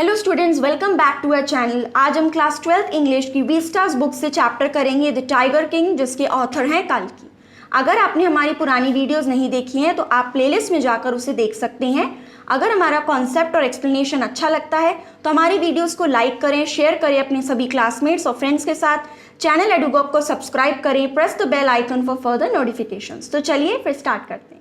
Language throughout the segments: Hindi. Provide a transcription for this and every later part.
Hello students, welcome back to our channel. आज हम क्लास 12th इंग्लिश की वीस्टास बुक से चैप्टर करेंगे द टाइगर किंग, जिसके ऑथर हैं काल्की। अगर आपने हमारी पुरानी वीडियोस नहीं देखी हैं तो आप प्लेलिस्ट में जाकर उसे देख सकते हैं। अगर हमारा कॉन्सेप्ट और एक्सप्लेनेशन अच्छा लगता है तो हमारी वीडियोस को लाइक करें, शेयर करें अपने सभी क्लासमेट्स और फ्रेंड्स के साथ। चैनल एडुगॉग को सब्सक्राइब करें, press the bell icon for further notifications. तो चलिए फिर स्टार्ट करते हैं।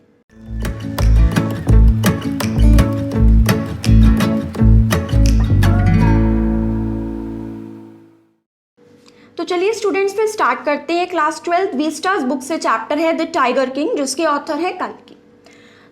तो चलिए स्टूडेंट्स फिर स्टार्ट करते हैं। क्लास 12th वीस्टास बुक से चैप्टर है द टाइगर किंग, जिसके ऑथर है काल्की।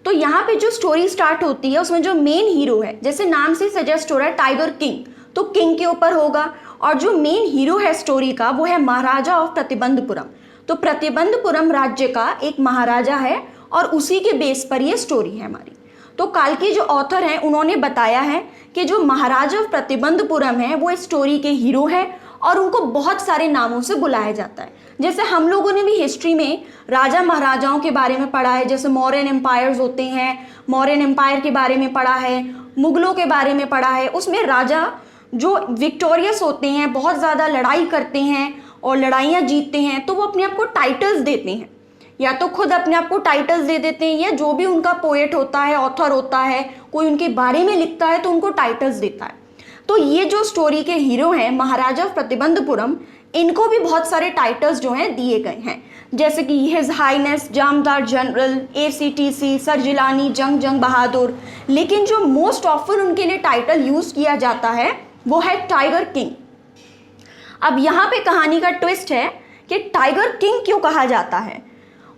तो यहाँ पे जो स्टोरी स्टार्ट होती है उसमें जो मेन हीरो है, जैसे नाम से सजेस्ट हो रहा है टाइगर किंग, तो किंग के ऊपर होगा। और जो मेन हीरो है स्टोरी का वो है महाराजा ऑफ प्रतिबंधपुरम। तो प्रतिबंधपुरम राज्य का एक महाराजा है और उसी के बेस पर ये स्टोरी है हमारी। तो काल्की जो ऑथर हैं उन्होंने बताया है कि जो महाराजा ऑफ प्रतिबंधपुरम है वो इस स्टोरी के हीरो है और उनको बहुत सारे नामों से बुलाया जाता है। जैसे हम लोगों ने भी हिस्ट्री में राजा महाराजाओं के बारे में पढ़ा है, जैसे मौर्यन एम्पायर्स होते हैं, मौर्यन एम्पायर के बारे में पढ़ा है, मुगलों के बारे में पढ़ा है। उसमें राजा जो विक्टोरियस होते हैं, बहुत ज़्यादा लड़ाई करते हैं और लड़ाइयाँ जीतते हैं, तो वो अपने आप को टाइटल्स देते हैं, या तो खुद अपने आप को टाइटल्स दे देते हैं या जो भी उनका पोएट होता है, ऑथर होता है, कोई उनके बारे में लिखता है तो उनको टाइटल्स देता है। तो ये जो स्टोरी के हीरो हैं महाराजा ऑफ प्रतिबंधपुरम, इनको भी बहुत सारे टाइटल्स जो हैं दिए गए हैं, जैसे कि his Highness Jamdar general, ACTC, sir Jilani, जंग बहादुर। लेकिन जो मोस्ट ऑफन उनके लिए टाइटल यूज किया जाता है वो है टाइगर किंग। अब यहाँ पे कहानी का ट्विस्ट है कि टाइगर किंग क्यों कहा जाता है,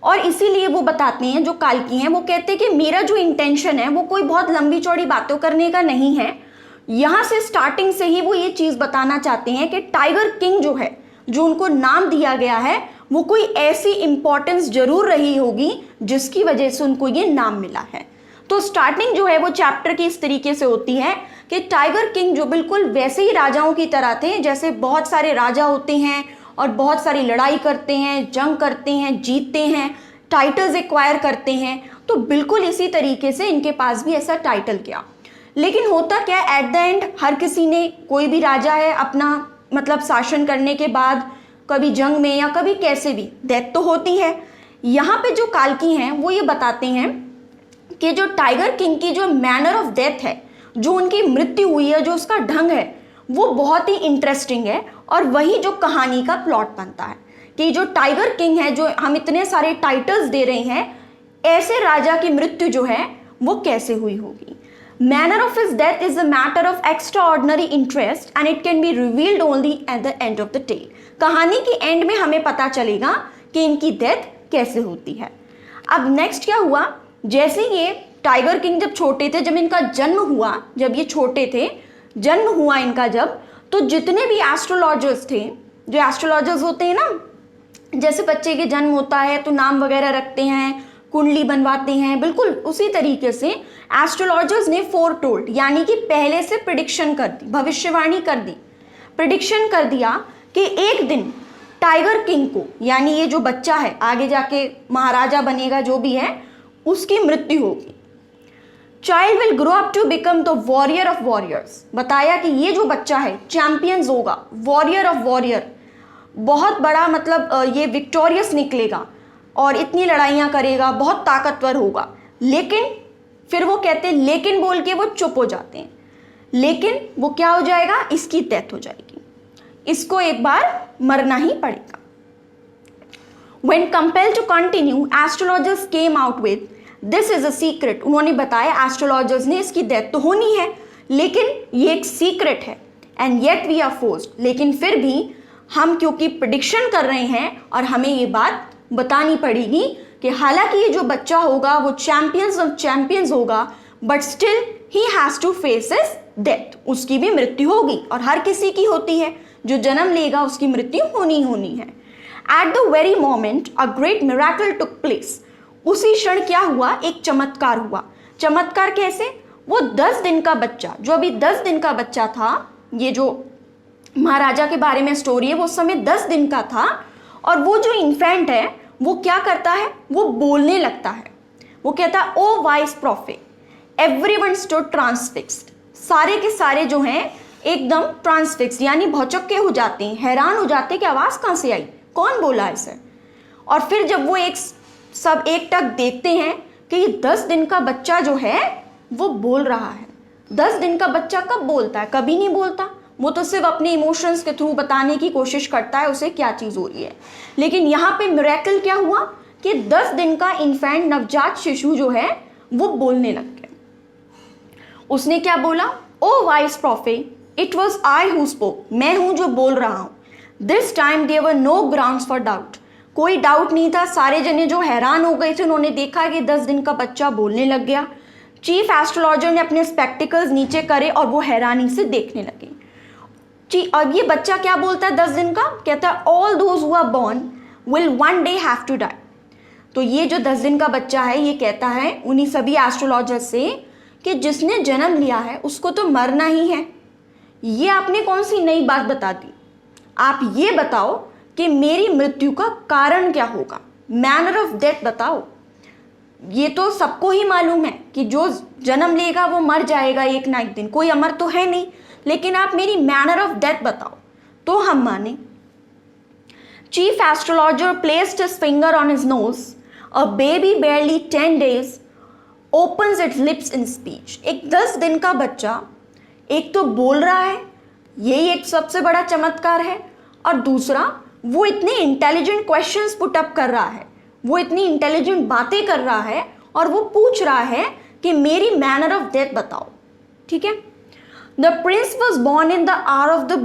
और इसीलिए वो बताते हैं, जो काल्की हैं वो कहते हैं कि मेरा जो इंटेंशन है वो कोई बहुत लंबी चौड़ी बातों करने का नहीं है। यहाँ से स्टार्टिंग से ही वो ये चीज़ बताना चाहते हैं कि टाइगर किंग जो है, जो उनको नाम दिया गया है, वो कोई ऐसी इंपॉर्टेंस जरूर रही होगी जिसकी वजह से उनको ये नाम मिला है। तो स्टार्टिंग जो है वो चैप्टर की इस तरीके से होती है कि टाइगर किंग जो बिल्कुल वैसे ही राजाओं की तरह थे, जैसे बहुत सारे राजा होते हैं और बहुत सारी लड़ाई करते हैं, जंग करते हैं, जीतते हैं, टाइटल्स एक्वायर करते हैं। तो बिल्कुल इसी तरीके से इनके पास भी ऐसा टाइटल किया। लेकिन होता क्या, एट द एंड हर किसी ने, कोई भी राजा है अपना मतलब शासन करने के बाद कभी जंग में या कभी कैसे भी डेथ तो होती है। यहाँ पे जो काल्की हैं वो ये बताते हैं कि जो टाइगर किंग की जो मैनर ऑफ डेथ है, जो उनकी मृत्यु हुई है, जो उसका ढंग है, वो बहुत ही इंटरेस्टिंग है। और वही जो कहानी का प्लॉट बनता है कि जो टाइगर किंग है, जो हम इतने सारे टाइटल्स दे रहे हैं, ऐसे राजा की मृत्यु जो है वो कैसे हुई होगी। Manner of his death is a matter of extraordinary interest and it can be revealed only at the end of the tale. कहानी के एंड में हमें पता चलेगा कि इनकी डेथ कैसे होती है। अब नेक्स्ट क्या हुआ, जैसे ये टाइगर किंग जब छोटे थे, जब इनका जन्म हुआ, जब ये छोटे थे, जन्म हुआ इनका जब, तो जितने भी एस्ट्रोलॉजर्स थे, जो एस्ट्रोलॉजर्स होते हैं ना, जैसे बच्चे के जन्म होता है तो नाम वगैरह रखते हैं, कुंडली बनवाते हैं, बिल्कुल उसी तरीके से एस्ट्रोलॉजर्स ने फोरटोल्ड, यानी कि पहले से प्रिडिक्शन कर दी, भविष्यवाणी कर दी, प्रिडिक्शन कर दिया कि एक दिन टाइगर किंग को, यानी ये जो बच्चा है आगे जाके महाराजा बनेगा, जो भी है, उसकी मृत्यु होगी। Child will grow up to become the warrior of warriors. बताया कि ये जो बच्चा है चैंपियंस होगा, वॉरियर ऑफ वॉरियर, बहुत बड़ा मतलब ये विक्टोरियस निकलेगा और इतनी लड़ाइयाँ करेगा, बहुत ताकतवर होगा। लेकिन फिर वो कहते हैं, लेकिन बोल के वो चुप हो जाते हैं। लेकिन वो क्या हो जाएगा, इसकी डेथ हो जाएगी, इसको एक बार मरना ही पड़ेगा। When compelled to continue, astrologers came out with this is a secret. उन्होंने बताया एस्ट्रोलॉजर्स ने, इसकी डेथ तो होनी है लेकिन ये एक सीक्रेट है। And yet we are forced, लेकिन फिर भी हम क्योंकि प्रिडिक्शन कर रहे हैं और हमें ये बात बतानी पड़ेगी कि हालांकि ये जो बच्चा होगा वो चैंपियंस ऑफ चैंपियंस होगा, but still he has to face his death, उसकी भी मृत्यु होगी। और हर किसी की होती है, जो जन्म लेगा उसकी मृत्यु होनी है। At the very moment a great miracle took place. उसी क्षण क्या हुआ, एक चमत्कार हुआ। चमत्कार कैसे, वो 10 दिन का बच्चा, जो अभी 10 दिन का बच्चा था, ये जो महाराजा के बारे में स्टोरी है, वो उस समय 10 दिन का था, और वो जो इन्फेंट है वो क्या करता है, वो बोलने लगता है। वो कहता है, ओ wise profit, everyone stood transfixed, सारे के सारे जो हैं एकदम ट्रांसफिक्स यानी भौचक्के हो जाते हैं, हैरान हो जाते हैं कि आवाज़ कहाँ से आई, कौन बोला ऐसे। और फिर जब वो सब एक टक देखते हैं कि ये 10 दिन का बच्चा जो है वो बोल रहा है। 10 दिन का बच्चा कब बोलता है? कभी नहीं बोलता। वो तो सिर्फ अपने इमोशंस के थ्रू बताने की कोशिश करता है उसे क्या चीज़ हो रही है। लेकिन यहाँ पे मिरेकल क्या हुआ कि 10 दिन का इन्फेंट नवजात शिशु जो है वो बोलने लग गया। उसने क्या बोला? O wise prophet, it was I who spoke, मैं हूं जो बोल रहा हूं। This time there were no grounds for doubt, कोई डाउट नहीं था। सारे जने जो हैरान हो गए थे उन्होंने देखा कि 10 दिन का बच्चा बोलने लग गया। चीफ एस्ट्रोलॉजर ने अपने स्पेक्टिकल्स नीचे करे और वो हैरानी से देखने लगे। अब ये बच्चा क्या बोलता है 10 दिन का? कहता है all those who are born will one day have to die. तो ये जो 10 दिन का बच्चा है ये कहता है उन्हीं सभी एस्ट्रोलॉजर से कि जिसने जन्म लिया है उसको तो मरना ही है। ये आपने कौन सी नई बात बता दी? आप ये बताओ कि मेरी मृत्यु का कारण क्या होगा, मैनर ऑफ डेथ बताओ। ये तो सबको ही मालूम है कि जो जन्म लेगा वो मर जाएगा एक ना एक दिन, कोई अमर तो है नहीं। लेकिन आप मेरी मैनर ऑफ डेथ बताओ तो हम माने। Chief astrologer placed his finger on his nose. A baby barely 10 days opens its lips in speech। एक 10 दिन का बच्चा एक तो बोल रहा है, यही एक सबसे बड़ा चमत्कार है, और दूसरा वो इतने इंटेलिजेंट क्वेश्चंस पुट अप कर रहा है, वो इतनी इंटेलिजेंट बातें कर रहा है और वो पूछ रहा है कि मेरी मैनर ऑफ डेथ बताओ। ठीक है। The prince was born in the hour of the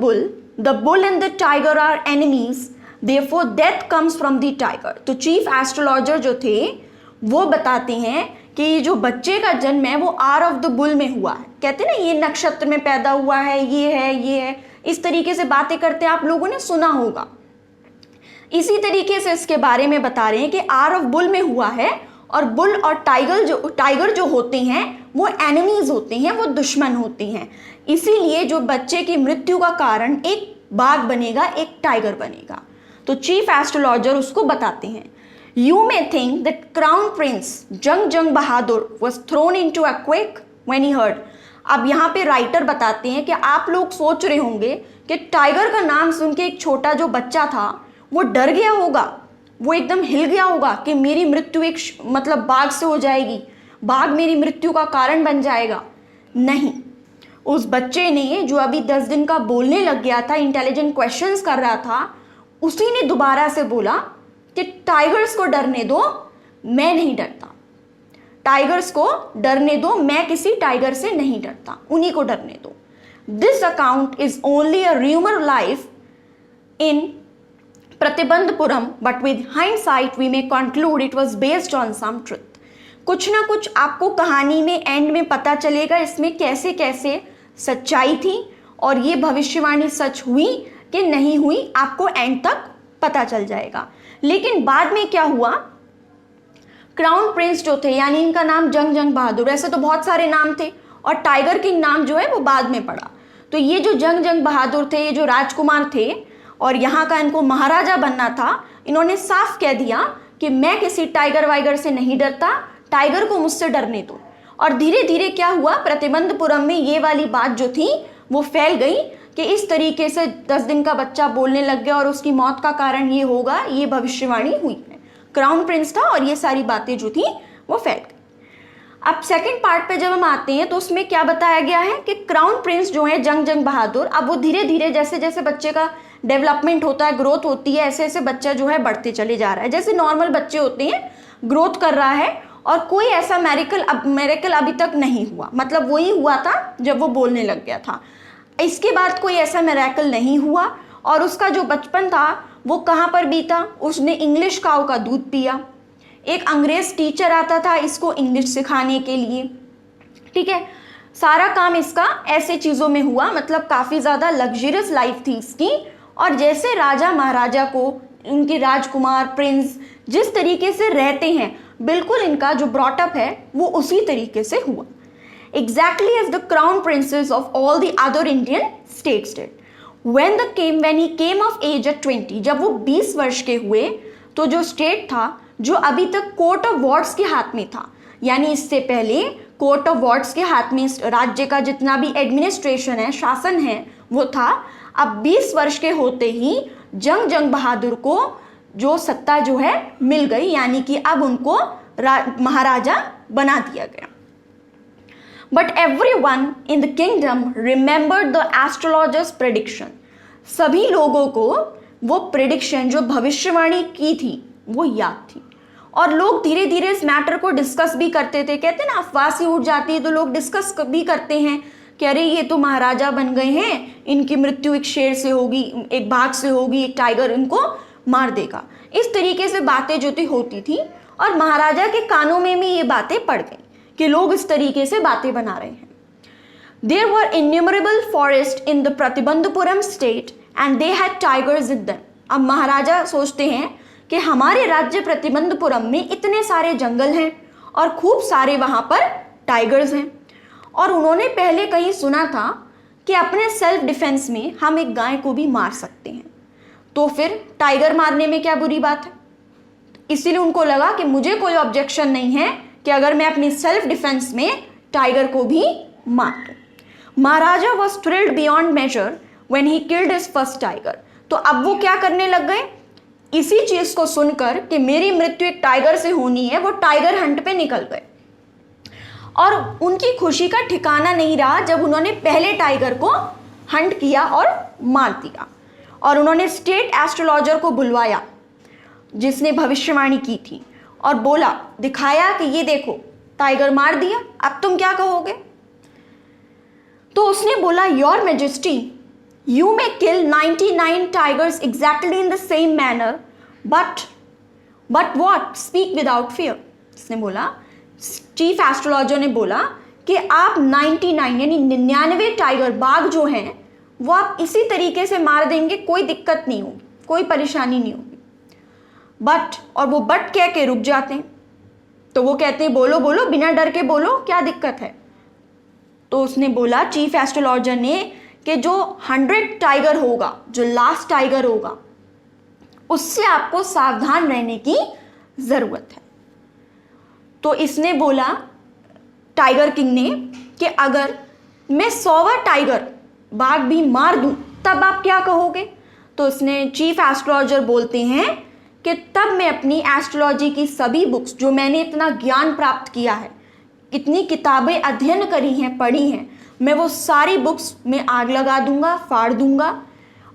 bull and the tiger are enemies, therefore death comes from the tiger. तो चीफ एस्ट्रोलॉजर जो थे वो बताते हैं कि ये जो बच्चे का जन्म है वो आर ऑफ द बुल में हुआ है। कहते हैं ना ये नक्षत्र में पैदा हुआ है, ये है, इस तरीके से बातें करते हैं, आप लोगों ने सुना होगा। इसी तरीके से इसके बारे में बता रहे हैं कि आर ऑफ बुल में हुआ है, और बुल और टाइगर जो होते हैं वो एनिमीज होते हैं, वो दुश्मन होते हैं। इसीलिए जो बच्चे की मृत्यु का कारण एक बाघ बनेगा, एक टाइगर बनेगा। तो चीफ एस्ट्रोलॉजर उसको बताते हैं, You may think that Crown Prince जंग बहादुर was thrown into a quake when he heard। अब यहाँ पे राइटर बताते हैं कि आप लोग सोच रहे होंगे कि टाइगर का नाम सुन के एक छोटा जो बच्चा था वो डर गया होगा, वो एकदम हिल गया होगा कि मेरी मृत्यु एक मतलब बाघ से हो जाएगी, बाघ मेरी मृत्यु का कारण बन जाएगा। नहीं, उस बच्चे ने जो अभी 10 दिन का बोलने लग गया था, इंटेलिजेंट क्वेश्चंस कर रहा था, उसी ने दोबारा से बोला कि टाइगर्स को डरने दो, मैं नहीं डरता। टाइगर्स को डरने दो, मैं किसी टाइगर से नहीं डरता, उन्हीं को डरने दो। This account is only a rumour life in Pratibandapuram, but with hindsight we may conclude it was based on some truth. कुछ ना कुछ आपको कहानी में एंड में पता चलेगा इसमें कैसे कैसे सच्चाई थी और ये भविष्यवाणी सच हुई कि नहीं हुई, आपको एंड तक पता चल जाएगा। लेकिन बाद में क्या हुआ, क्राउन प्रिंस जो थे यानी इनका नाम जंग बहादुर, ऐसे तो बहुत सारे नाम थे और टाइगर किंग नाम जो है वो बाद में पड़ा। तो ये जो जंग बहादुर थे, ये जो राजकुमार थे और यहाँ का इनको महाराजा बनना था, इन्होंने साफ कह दिया कि मैं किसी टाइगर वाइगर से नहीं डरता, टाइगर को मुझसे डरने दो। और धीरे धीरे क्या हुआ, प्रतिबंधपुरम में ये वाली बात जो थी वो फैल गई कि इस तरीके से 10 दिन का बच्चा बोलने लग गया और उसकी मौत का कारण ये होगा, ये भविष्यवाणी हुई है। क्राउन प्रिंस था और ये सारी बातें जो थी वो फैल गई। अब सेकंड पार्ट पे जब हम आते हैं तो उसमें क्या बताया गया है कि क्राउन प्रिंस जो है जंग बहादुर, अब वो धीरे धीरे जैसे जैसे बच्चे का डेवलपमेंट होता है, ग्रोथ होती है, ऐसे ऐसे बच्चा जो है बढ़ते चले जा रहा है। जैसे नॉर्मल बच्चे होते हैं, ग्रोथ कर रहा है और कोई ऐसा मेरेकल अभी तक नहीं हुआ, मतलब वही हुआ था जब वो बोलने लग गया था। इसके बाद कोई ऐसा मेरेकल नहीं हुआ और उसका जो बचपन था वो कहाँ पर बीता, उसने इंग्लिश काऊ का दूध पिया। एक अंग्रेज टीचर आता था इसको इंग्लिश सिखाने के लिए, ठीक है। सारा काम इसका ऐसे चीज़ों में हुआ, मतलब काफ़ी ज़्यादा लग्जरियस लाइफ थी इसकी। और जैसे राजा महाराजा को उनके राजकुमार प्रिंस जिस तरीके से रहते हैं, बिल्कुल इनका जो ब्रॉटअप है वो उसी तरीके से हुआ, exactly as the crown princes of all the other Indian states did. When he came of age at 20, जब वो 20 वर्ष के हुए तो जो स्टेट था जो अभी तक कोर्ट ऑफ वार्ड्स के हाथ में था, यानी इससे पहले कोर्ट ऑफ वार्ड्स के हाथ में राज्य का जितना भी एडमिनिस्ट्रेशन है, शासन है, वो था। अब 20 वर्ष के होते ही जंग बहादुर को जो सत्ता जो है मिल गई, यानी कि अब उनको महाराजा बना दिया गया। But everyone in the kingdom remembered the astrologer's prediction. सभी लोगों को वो प्रेडिक्शन जो भविष्यवाणी की थी वो याद थी, और लोग धीरे धीरे इस मैटर को डिस्कस भी करते थे। कहते हैं ना, अफवाह सी उठ जाती है तो लोग डिस्कस भी करते हैं कि अरे ये तो महाराजा बन गए हैं, इनकी मृत्यु एक शेर से होगी, एक बाघ से होगी, एक टाइगर इनको मार देगा। इस तरीके से बातें जो थी होती थी, और महाराजा के कानों में भी ये बातें पड़ गई कि लोग इस तरीके से बातें बना रहे हैं। There were innumerable forests in the Pratibandapuram state and they had tigers in them. अब महाराजा सोचते हैं कि हमारे राज्य प्रतिबंधपुरम में इतने सारे जंगल हैं और खूब सारे वहाँ पर टाइगर्स हैं, और उन्होंने पहले कहीं सुना था कि अपने सेल्फ डिफेंस में हम एक गाय को भी मार सकते हैं, तो फिर टाइगर मारने में क्या बुरी बात है। इसीलिए उनको लगा कि मुझे कोई ऑब्जेक्शन नहीं है कि अगर मैं अपनी सेल्फ डिफेंस में टाइगर को भी मार दूं। Maharaja was thrilled beyond measure when he killed his first tiger. तो अब वो क्या करने लग गए, इसी चीज को सुनकर कि मेरी मृत्यु एक टाइगर से होनी है, वो टाइगर हंट पे निकल गए। और उनकी खुशी का ठिकाना नहीं रहा जब उन्होंने पहले टाइगर को हंट किया और मार दिया, और उन्होंने स्टेट एस्ट्रोलॉजर को बुलवाया जिसने भविष्यवाणी की थी, और बोला, दिखाया कि ये देखो टाइगर मार दिया, अब तुम क्या कहोगे। तो उसने बोला, your majesty, you may kill 99 tigers exactly in the same manner, but what, speak without fear. उसने बोला, चीफ एस्ट्रोलॉजर ने बोला कि आप 99 यानी 99 टाइगर बाघ जो हैं वो आप इसी तरीके से मार देंगे, कोई दिक्कत नहीं होगी, कोई परेशानी नहीं होगी। बट, और वो बट कह के रुक जाते हैं। तो वो कहते हैं, बोलो बोलो, बिना डर के बोलो, क्या दिक्कत है। तो उसने बोला, चीफ एस्ट्रोलॉजर ने, कि जो 100 टाइगर होगा, जो लास्ट टाइगर होगा, उससे आपको सावधान रहने की जरूरत है। तो इसने बोला, टाइगर किंग ने, कि अगर मैं 100वां टाइगर बाघ भी मार दूं तब आप क्या कहोगे। तो उसने, चीफ एस्ट्रोलॉजर बोलते हैं कि तब मैं अपनी एस्ट्रोलॉजी की सभी बुक्स, जो मैंने इतना ज्ञान प्राप्त किया है, इतनी किताबें अध्ययन करी हैं, पढ़ी हैं, मैं वो सारी बुक्स में आग लगा दूंगा, फाड़ दूंगा।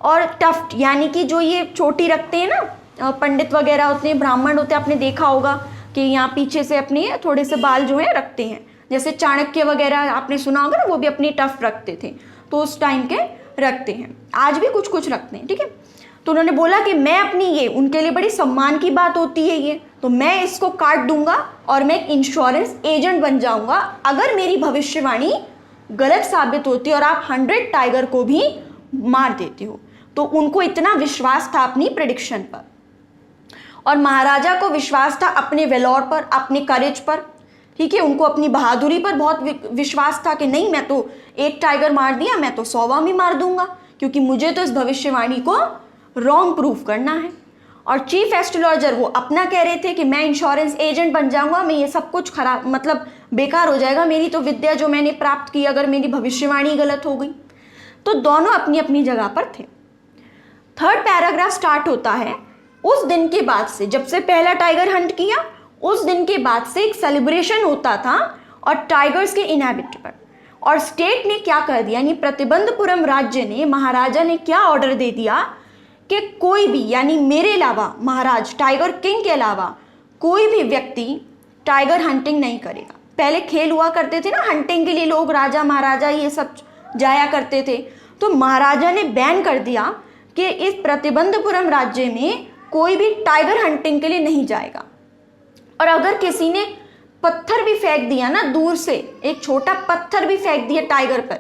और टफ्ट यानी कि जो ये चोटी रखते हैं ना, पंडित वगैरह होते हैं, ब्राह्मण होते हैं, आपने देखा होगा कि यहाँ पीछे से अपने थोड़े से बाल जो है रखते हैं, जैसे चाणक्य वगैरह आपने सुना होगा ना, वो भी अपनी टफ्ट रखते थे, तो उस टाइम के रखते हैं, आज भी कुछ कुछ रखते हैं, ठीक है। तो उन्होंने बोला कि मैं अपनी, ये उनके लिए बड़ी सम्मान की बात होती है ये, तो मैं इसको काट दूंगा और मैं इंश्योरेंस एजेंट बन जाऊंगा अगर मेरी भविष्यवाणी गलत साबित होती है और आप 100 टाइगर को भी मार देते हो। तो उनको इतना विश्वास था अपनी प्रेडिक्शन पर, और महाराजा को विश्वास था अपने वेलोर पर, अपने करेज पर, ठीक है। उनको अपनी बहादुरी पर बहुत विश्वास था कि नहीं, मैं तो एक टाइगर मार दिया, मैं तो 100वां भी मार दूंगा, क्योंकि मुझे तो इस भविष्यवाणी को रॉन्ग प्रूफ करना है। और चीफ एस्ट्रोलॉजर वो अपना कह रहे थे कि मैं इंश्योरेंस एजेंट बन जाऊंगा, मैं ये सब कुछ खराब, मतलब बेकार हो जाएगा मेरी तो विद्या जो मैंने प्राप्त की अगर मेरी भविष्यवाणी गलत हो गई। तो दोनों अपनी अपनी जगह पर थे। 3rd पैराग्राफ स्टार्ट होता है, उस दिन के बाद से, जब से पहला टाइगर हंट किया, उस दिन के बाद से एक सेलिब्रेशन होता था और टाइगर्स के इनहैबिट पर। और स्टेट ने क्या कर दिया, यानी प्रतिबंधपुरम राज्य ने, महाराजा ने क्या ऑर्डर दे दिया कि कोई भी, यानी मेरे अलावा, महाराज टाइगर किंग के अलावा कोई भी व्यक्ति टाइगर हंटिंग नहीं करेगा। पहले खेल हुआ करते थे ना हंटिंग के लिए, लोग राजा महाराजा ये सब जाया करते थे, तो महाराजा ने बैन कर दिया कि इस प्रतिबंधपुरम राज्य में कोई भी टाइगर हंटिंग के लिए नहीं जाएगा। और अगर किसी ने पत्थर भी फेंक दिया ना, दूर से एक छोटा पत्थर भी फेंक दिया टाइगर पर,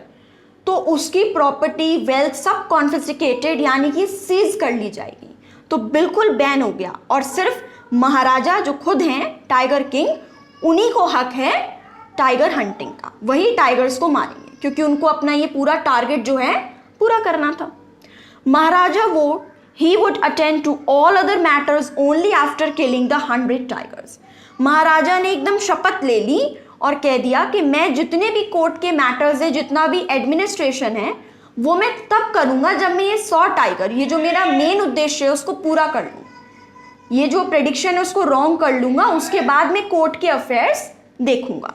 तो उसकी प्रॉपर्टी, वेल्थ सब कॉन्फिस्केटेड यानी कि सीज कर ली जाएगी। तो बिल्कुल बैन हो गया, और सिर्फ महाराजा जो खुद हैं टाइगर किंग, उन्हीं को हक है टाइगर हंटिंग का, वही टाइगर्स को मारेंगे, क्योंकि उनको अपना ये पूरा टारगेट जो है पूरा करना था। महाराजा वो he would attend to all other matters only after killing the 100 tigers। महाराजा ने एकदम शपथ ले ली और कह दिया कि मैं जितने भी कोर्ट के मैटर्स है, जितना भी एडमिनिस्ट्रेशन है, वो मैं तब करूँगा जब मैं ये 100 टाइगर, ये जो मेरा मेन उद्देश्य है उसको पूरा कर लूँ, ये जो प्रेडिक्शन है उसको रॉन्ग कर लूँगा, उसके बाद मैं कोर्ट के अफेयर्स देखूँगा।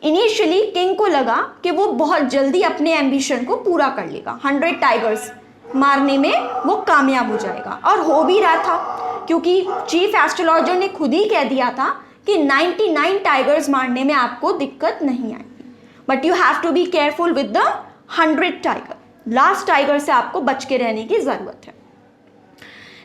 इनिशियली किंग को लगा कि वो बहुत जल्दी अपने एम्बिशन को पूरा कर लेगा, 100 टाइगर्स मारने में वो कामयाब हो जाएगा, और हो भी रहा था, क्योंकि चीफ एस्ट्रोलॉजर ने खुद ही कह दिया था कि 99 टाइगर्स मारने में आपको दिक्कत नहीं आएगी, but you have to be careful with the 100 tiger, last tiger से आपको बच के रहने की ज़रूरत है।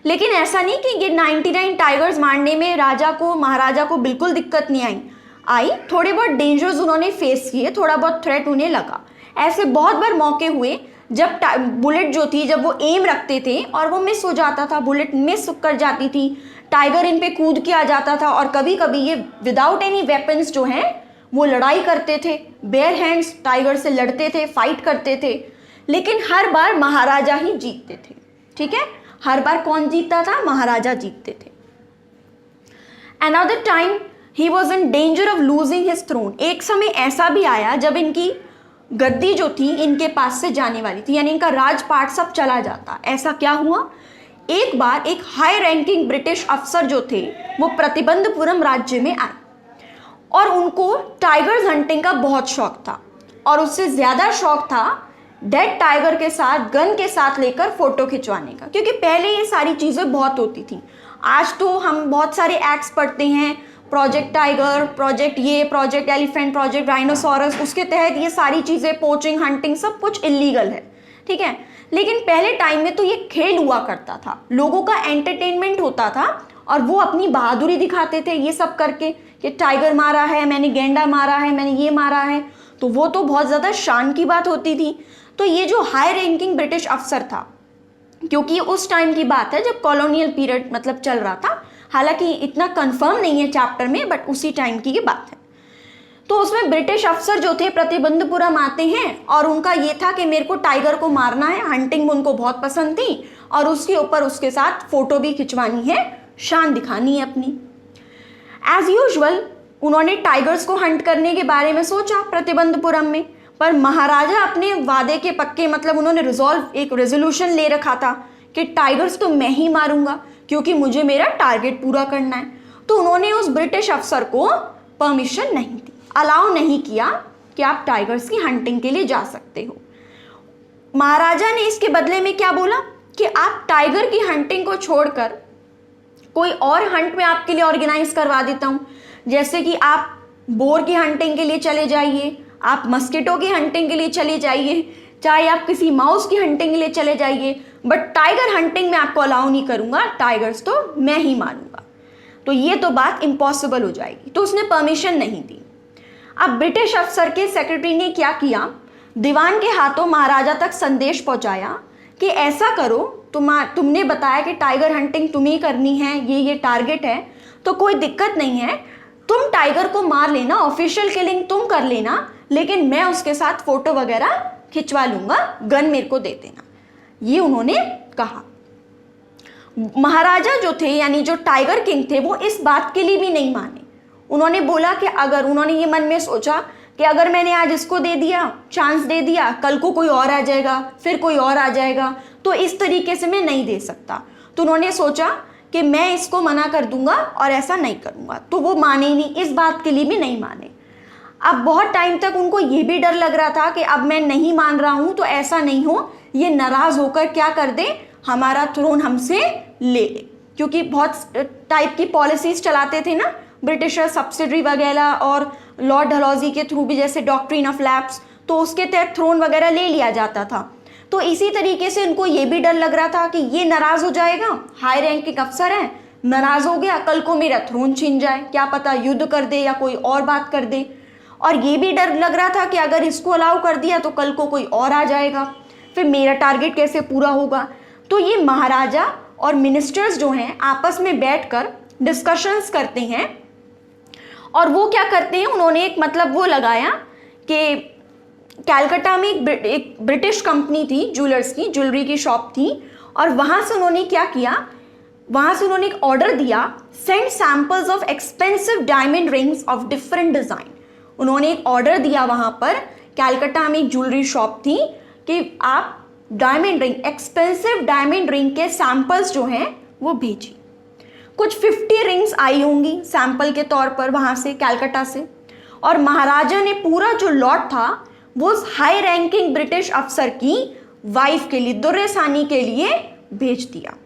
लेकिन ऐसा नहीं कि ये 99 टाइगर्स मारने में महाराजा को बिल्कुल दिक्कत नहीं आई, थोड़े बहुत डेंजर्स उन्होंने फेस किए, थोड़ा बहुत थ्रेट उन्हें लगा। ऐसे बहुत बार मौके हुए जब बुलेट जो थी, जब वो एम रखते थे और वो मिस हो जाता था, बुलेट मिस कर जाती थी, टाइगर इन पे कूद के आ जाता था, और कभी कभी ये विदाउट एनी वेपन्स जो हैं वो लड़ाई करते थे, बेयर हैंड्स टाइगर से लड़ते थे, फाइट करते थे, लेकिन हर बार महाराजा ही जीतते थे। ठीक है, हर बार कौन जीतता था? महाराजा जीतते थे। Another time he was in danger of losing his throne. एक समय ऐसा भी आया जब इनकी गद्दी जो थी इनके पास से जाने वाली थी, यानी इनका राजपाट सब चला जाता। ऐसा क्या हुआ? एक बार एक हाई रैंकिंग ब्रिटिश अफसर जो थे वो प्रतिबंधपुरम राज्य में आए, और उनको टाइगर्स हंटिंग का बहुत शौक था, और उससे ज़्यादा शौक था डेड टाइगर के साथ गन के साथ लेकर फोटो खिंचवाने का, क्योंकि पहले ये सारी चीज़ें बहुत होती थी। आज तो हम बहुत सारे एक्ट्स पढ़ते हैं, project tiger, project elephant, project rhinoceros, उसके तहत ये सारी चीज़ें, पोचिंग, हंटिंग, सब कुछ इलीगल है। ठीक है, लेकिन पहले टाइम में तो ये खेल हुआ करता था, लोगों का एंटरटेनमेंट होता था, और वो अपनी बहादुरी दिखाते थे ये सब करके कि टाइगर मारा है मैंने, गेंडा मारा है मैंने, ये मारा है, तो वो तो बहुत ज़्यादा शान की बात होती थी। तो ये जो हाई रैंकिंग ब्रिटिश अफसर था, क्योंकि उस टाइम की बात है जब कॉलोनियल पीरियड मतलब चल रहा था, हालांकि इतना कंफर्म नहीं है चैप्टर में, बट उसी टाइम की बात है। तो उसमें ब्रिटिश अफसर जो थे प्रतिबंधपुरम आते हैं, और उनका ये था कि मेरे को टाइगर को मारना है, हंटिंग उनको बहुत पसंद थी, और उसके ऊपर उसके साथ फोटो भी खिंचवानी है, शान दिखानी है अपनी। एज यूजुअल उन्होंने टाइगर्स को हंट करने के बारे में सोचा प्रतिबंधपुरम में, पर महाराजा अपने वादे के पक्के, मतलब उन्होंने एक रेजोल्यूशन ले रखा था कि टाइगर्स तो मैं ही मारूंगा, क्योंकि मुझे मेरा टारगेट पूरा करना है। तो उन्होंने उस ब्रिटिश अफसर को परमिशन नहीं दी, अलाउ नहीं किया कि आप टाइगर्स की हंटिंग के लिए जा सकते हो। महाराजा ने इसके बदले में क्या बोला कि आप टाइगर की हंटिंग को छोड़कर कोई और हंट में आपके लिए ऑर्गेनाइज करवा देता हूँ, जैसे कि आप बोर की हंटिंग के लिए चले जाइए, आप मस्किटो की हंटिंग के लिए चले जाइए, चाहे आप किसी माउस की हंटिंग के लिए चले जाइए, बट टाइगर हंटिंग में आपको अलाउ नहीं करूँगा, टाइगर्स तो मैं ही मारूंगा। तो ये तो बात इम्पॉसिबल हो जाएगी, तो उसने परमिशन नहीं दी। अब ब्रिटिश अफसर के सेक्रेटरी ने क्या किया, दीवान के हाथों महाराजा तक संदेश पहुंचाया कि ऐसा करो, तुमने बताया कि टाइगर हंटिंग तुम्हें करनी है, ये टारगेट है, तो कोई दिक्कत नहीं है, तुम टाइगर को मार लेना, ऑफिशियल किलिंग तुम कर लेना, लेकिन मैं उसके साथ फोटो वगैरह खिंचवा लूंगा, गन मेरे को दे देना, ये उन्होंने कहा। महाराजा जो थे, यानी जो टाइगर किंग थे, वो इस बात के लिए भी नहीं माने। उन्होंने बोला कि उन्होंने ये मन में सोचा कि अगर मैंने आज इसको दे दिया, चांस दे दिया, कल को कोई और आ जाएगा, फिर कोई और आ जाएगा, तो इस तरीके से मैं नहीं दे सकता। तो उन्होंने सोचा कि मैं इसको मना कर दूंगा और ऐसा नहीं करूंगा, तो वो माने ही नहीं, इस बात के लिए भी नहीं माने। अब बहुत टाइम तक उनको ये भी डर लग रहा था कि अब मैं नहीं मान रहा हूं तो ऐसा नहीं हो ये नाराज होकर क्या कर दे, हमारा थ्रोन हमसे ले ले, क्योंकि बहुत टाइप की पॉलिसीज चलाते थे ना ब्रिटिशर, सब्सिडी वगैरह, और लॉर्ड डलहौजी के थ्रू भी, जैसे डॉक्ट्रिन ऑफ लैप्स, तो उसके तहत थ्रोन वगैरह ले लिया जाता था। तो इसी तरीके से उनको ये भी डर लग रहा था कि ये नाराज हो जाएगा, हाई रैंकिंग अफसर है, नाराज हो गया, कल को मेरा थ्रोन छीन जाए, क्या पता युद्ध कर दे या कोई और बात कर दे। और ये भी डर लग रहा था कि अगर इसको अलाउ कर दिया तो कल को कोई और आ जाएगा, फिर मेरा टारगेट कैसे पूरा होगा। तो ये महाराजा और मिनिस्टर्स जो हैं आपस में बैठकर डिस्कशंस करते हैं, और वो क्या करते हैं, उन्होंने एक मतलब वो लगाया कि कलकत्ता में एक ब्रिटिश कंपनी थी, ज्वेलर्स की, ज्वेलरी की शॉप थी, और वहाँ से उन्होंने क्या किया, वहाँ से उन्होंने एक ऑर्डर दिया, send samples of expensive diamond rings of different design. उन्होंने एक ऑर्डर दिया वहाँ पर, कैलकाटा में एक ज्वेलरी शॉप थी, कि आप diamond ring, expensive diamond ring के सैंपल्स जो हैं वो भेजिए। कुछ 50 रिंग्स आई होंगी सैंपल के तौर पर वहाँ से, कैलकाटा से, और महाराजा ने पूरा जो लॉट था वो उस हाई रैंकिंग ब्रिटिश अफसर की वाइफ के लिए, दुर्रानी के लिए भेज दिया।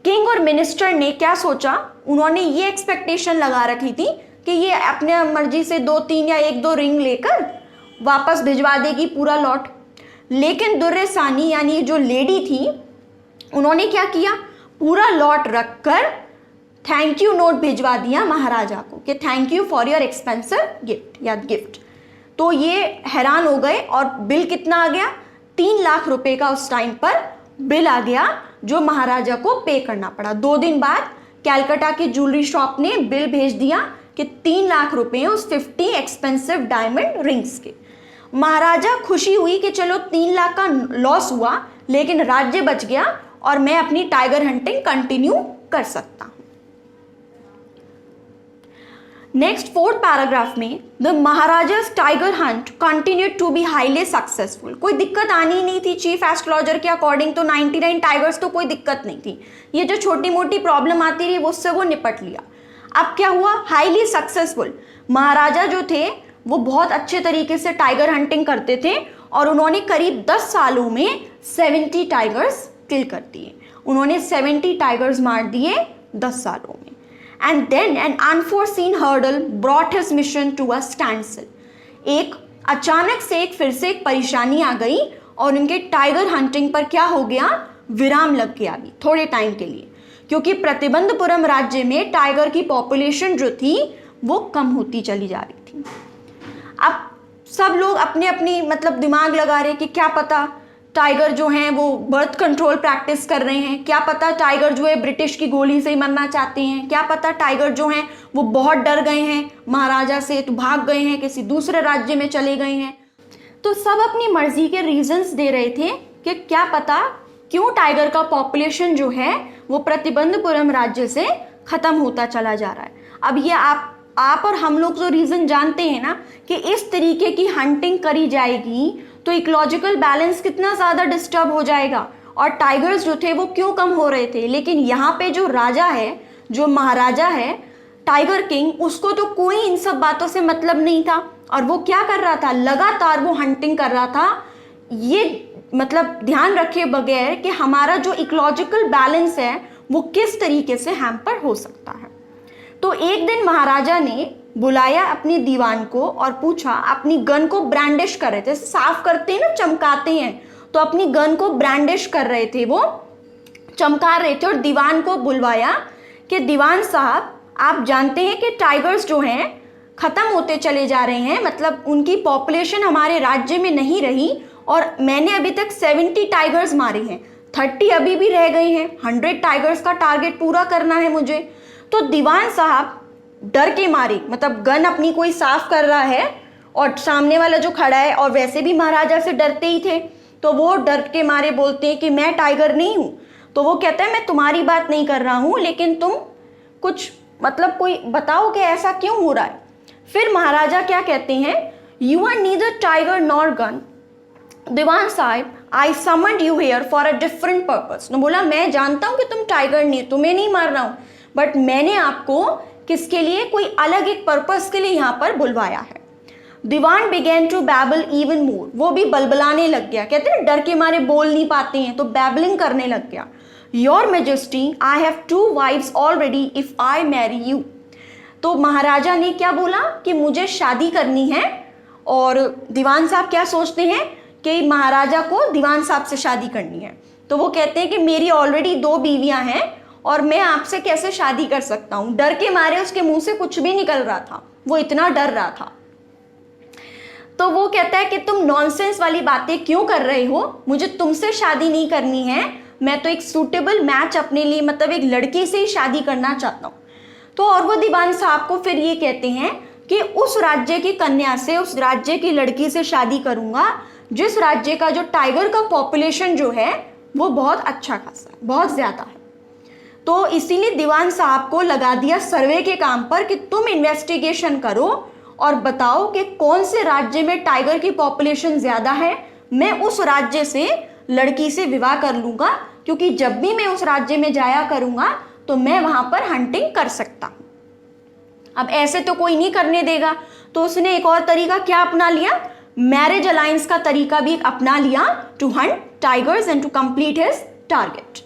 किंग और मिनिस्टर ने क्या सोचा, उन्होंने ये एक्सपेक्टेशन लगा रखी थी कि ये अपने मर्जी से 2-3 या 1-2 रिंग लेकर वापस भिजवा देगी पूरा लॉट। लेकिन दुर्रानी यानी जो लेडी थी, उन्होंने क्या किया, पूरा लॉट रखकर थैंक यू नोट भिजवा दिया महाराजा को कि thank you for your expensive gift या गिफ्ट। तो ये हैरान हो गए और बिल कितना आ गया, 3 लाख रुपए का उस टाइम पर बिल आ गया, जो महाराजा को पे करना पड़ा। 2 दिन बाद कैलकाटा की ज्वेलरी शॉप ने बिल भेज दिया कि 3 लाख रुपए उस 50 एक्सपेंसिव डायमंड रिंग्स के। महाराजा खुशी हुई कि चलो 3 लाख का लॉस हुआ लेकिन राज्य बच गया और मैं अपनी टाइगर हंटिंग कंटिन्यू कर सकता हूं। नेक्स्ट 4th पैराग्राफ में, the Maharaja's tiger hunt continued to be highly successful. कोई दिक्कत आनी ही नहीं थी, चीफ एस्ट्रोलॉजर के अकॉर्डिंग तो 99 टाइगर्स तो कोई दिक्कत नहीं थी, ये जो छोटी मोटी प्रॉब्लम आती रही उससे वो निपट लिया। अब क्या हुआ, हाईली सक्सेसफुल। महाराजा जो थे वो बहुत अच्छे तरीके से टाइगर हंटिंग करते थे और उन्होंने करीब 10 सालों में 70 टाइगर्स किल कर दिए। उन्होंने 70 टाइगर्स मार दिए 10 सालों में। And then an unforeseen hurdle brought his mission to a standstill. एक अचानक से एक परेशानी आ गई और उनके टाइगर हंटिंग पर क्या हो गया, विराम लग गया अभी थोड़े टाइम के लिए, क्योंकि प्रतिबंधपुरम राज्य में टाइगर की पॉपुलेशन जो थी वो कम होती चली जा रही थी। अब सब लोग अपने अपनी मतलब दिमाग लगा रहे कि क्या पता टाइगर जो हैं वो बर्थ कंट्रोल प्रैक्टिस कर रहे हैं, क्या पता टाइगर जो है ब्रिटिश की गोली से ही मरना चाहते हैं, क्या पता टाइगर जो हैं वो बहुत डर गए हैं महाराजा से तो भाग गए हैं, किसी दूसरे राज्य में चले गए हैं। तो सब अपनी मर्जी के रीजंस दे रहे थे कि क्या पता क्यों टाइगर का पॉपुलेशन जो है वो प्रतिबंधपुरम राज्य से खत्म होता चला जा रहा है। अब ये आप और हम लोग जो रीजन जानते हैं ना कि इस तरीके की हंटिंग करी जाएगी तो इकोलॉजिकल बैलेंस कितना ज़्यादा डिस्टर्ब हो जाएगा और टाइगर्स जो थे वो क्यों कम हो रहे थे। लेकिन यहाँ पे जो राजा है, जो महाराजा है टाइगर किंग, उसको तो कोई इन सब बातों से मतलब नहीं था और वो क्या कर रहा था, लगातार वो हंटिंग कर रहा था, ये मतलब ध्यान रखे बगैर कि हमारा जो इकोलॉजिकल बैलेंस है वो किस तरीके से हैम्पर हो सकता है। तो एक दिन महाराजा ने बुलाया अपनी दीवान को और पूछा, अपनी गन को ब्रांडिश कर रहे थे, साफ करते हैं ना, चमकाते हैं, तो अपनी गन को ब्रांडिश कर रहे थे, वो चमका रहे थे और दीवान को बुलवाया कि दीवान साहब आप जानते हैं कि टाइगर्स जो हैं ख़त्म होते चले जा रहे हैं, मतलब उनकी पॉपुलेशन हमारे राज्य में नहीं रही और मैंने अभी तक 70 टाइगर्स मारे हैं, 30 अभी भी रह गए हैं, 100 टाइगर्स का टारगेट पूरा करना है मुझे। तो दीवान साहब डर के मारे, मतलब गन अपनी कोई साफ कर रहा है और सामने वाला जो खड़ा है और वैसे भी महाराजा से डरते ही थे, तो वो डर के मारे बोलते हैं कि मैं टाइगर नहीं हूँ। तो वो कहता है मैं तुम्हारी बात नहीं कर रहा हूँ, लेकिन तुम कुछ मतलब कोई बताओ कि ऐसा क्यों हो रहा है। फिर महाराजा क्या कहते हैं, you are neither tiger nor gun Dewan sahib, I summoned you here for a different purpose. तो बोला मैं जानता हूँ कि तुम टाइगर नहीं, तुम्हें नहीं मार रहा हूँ, बट मैंने आपको किसके लिए, कोई अलग एक पर्पस के लिए यहाँ पर बुलवाया है। Dewan began to babble even more, वो भी बलबलाने लग गया, कहते हैं डर के मारे बोल नहीं पाते हैं तो बैबलिंग करने लग गया। Your majesty I have 2 wives already if I marry you. तो महाराजा ने क्या बोला कि मुझे शादी करनी है और दीवान साहब क्या सोचते हैं कि महाराजा को दीवान साहब से शादी करनी है। तो वो कहते हैं कि मेरी ऑलरेडी 2 बीवियां हैं और मैं आपसे कैसे शादी कर सकता हूँ। डर के मारे उसके मुंह से कुछ भी निकल रहा था, वो इतना डर रहा था। तो वो कहता है कि तुम नॉनसेंस वाली बातें क्यों कर रहे हो, मुझे तुमसे शादी नहीं करनी है, मैं तो एक सूटेबल मैच अपने लिए मतलब एक लड़की से ही शादी करना चाहता हूँ। तो और वो दीवान साहब को फिर ये कहते हैं कि उस राज्य की कन्या से, उस राज्य की लड़की से शादी करूँगा जिस राज्य का जो टाइगर का पॉपुलेशन जो है वो बहुत अच्छा खासा है, बहुत ज़्यादा है। तो इसीलिए दीवान साहब को लगा दिया सर्वे के काम पर कि तुम इन्वेस्टिगेशन करो और बताओ कि कौन से राज्य में टाइगर की पॉपुलेशन ज़्यादा है, मैं उस राज्य से लड़की से विवाह कर लूँगा, क्योंकि जब भी मैं उस राज्य में जाया करूँगा तो मैं वहाँ पर हंटिंग कर सकता हूँ। अब ऐसे तो कोई नहीं करने देगा, तो उसने एक और तरीका क्या अपना लिया, मैरिज अलायंस का तरीका भी अपना लिया to hunt tigers and to complete his target.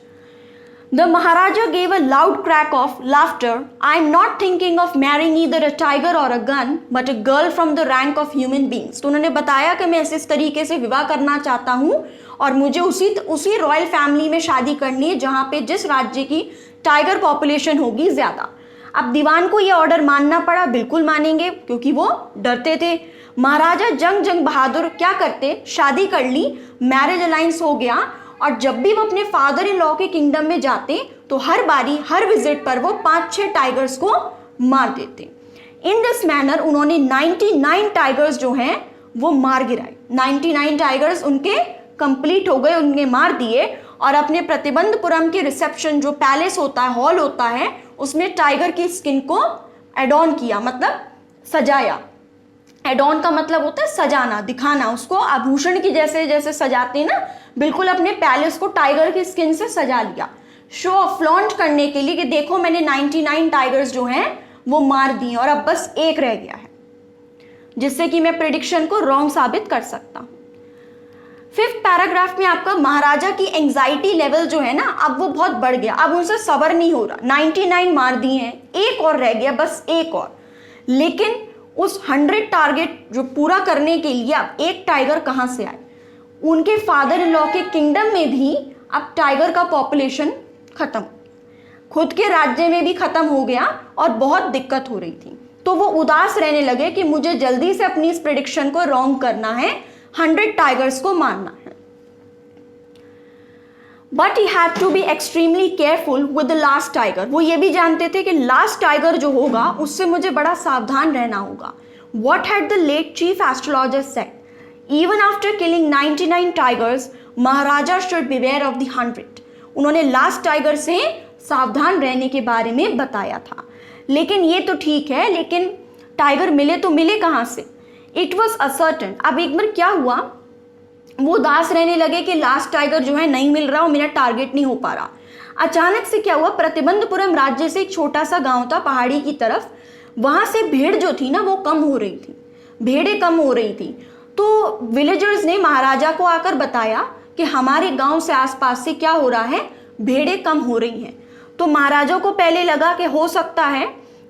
The Maharaja gave a loud crack of laughter. I am not thinking of marrying either a tiger or a gun, but a girl from the rank of human beings. तो उन्होंने बताया कि मैं इस तरीके से विवाह करना चाहता हूँ और मुझे उसी रॉयल फैमिली में शादी करनी है जहाँ पे जिस राज्य की टाइगर पॉपुलेशन होगी ज़्यादा। अब दीवान को ये ऑर्डर मानना पड़ा, बिल्कुल मानेंगे क्योंकि वो डरते थे। महाराजा जंग बहादुर क्या करते, शादी कर ली, मैरिज अलायंस हो गया, और जब भी वो अपने फादर इन लॉ के किंगडम में जाते तो हर बारी हर विजिट पर वो 5-6 टाइगर्स को मार देते। इन दिस मैनर उन्होंने 99 टाइगर्स जो हैं वो मार गिराए। 99 टाइगर्स उनके कंप्लीट हो गए, उनने मार दिए, और अपने प्रतिबंधपुरम के रिसेप्शन जो पैलेस होता है, हॉल होता है, उसमें टाइगर की स्किन को एडॉन किया, मतलब सजाया। एडॉन का मतलब होता है सजाना, दिखाना, उसको आभूषण की जैसे जैसे सजाते हैं ना, बिल्कुल अपने पैलेस को टाइगर की स्किन से सजा लिया, शो ऑफ फ्लॉन्ट करने के लिए कि देखो मैंने 99 टाइगर्स जो हैं वो मार दिए और अब बस एक रह गया है, जिससे कि मैं प्रेडिक्शन को रॉन्ग साबित कर सकता हूँ। 5th पैराग्राफ में आपका महाराजा की एंजाइटी लेवल जो है ना, अब वो बहुत बढ़ गया, अब उनसे सब्र नहीं हो रहा। 99 मार दिए हैं, एक और रह गया, बस एक और। लेकिन उस 100 टारगेट जो पूरा करने के लिए अब एक टाइगर कहाँ से आए? उनके फादर इन लॉ के किंगडम में भी अब टाइगर का पॉपुलेशन खत्म, खुद के राज्य में भी खत्म हो गया और बहुत दिक्कत हो रही थी। तो वो उदास रहने लगे कि मुझे जल्दी से अपनी इस प्रेडिक्शन को रॉन्ग करना है, 100 टाइगर्स को मारना है। But he had to be extremely careful with the last tiger. वो ये भी जानते थे कि लास्ट टाइगर जो होगा उससे मुझे बड़ा सावधान रहना होगा। What had the late chief astrologer said, even after killing 99 tigers Maharaja should beware of the 100। उन्होंने लास्ट टाइगर से सावधान रहने के बारे में बताया था। लेकिन ये तो ठीक है, लेकिन टाइगर मिले तो मिले कहाँ से? It was ascertain. अब एक बार क्या हुआ, वो उदास रहने लगे कि लास्ट टाइगर जो है नहीं मिल रहा और मेरा टारगेट नहीं हो पा रहा। अचानक से क्या हुआ, प्रतिबंधपुरम राज्य से एक छोटा सा गांव था पहाड़ी की तरफ, वहां से भेड़ जो थी ना वो कम हो रही थी, भेड़ें कम हो रही थी। तो विलेजर्स ने महाराजा को आकर बताया कि हमारे गांव से आसपास से क्या हो रहा है, भेड़ें कम हो रही हैं। तो महाराजा को पहले लगा कि हो सकता है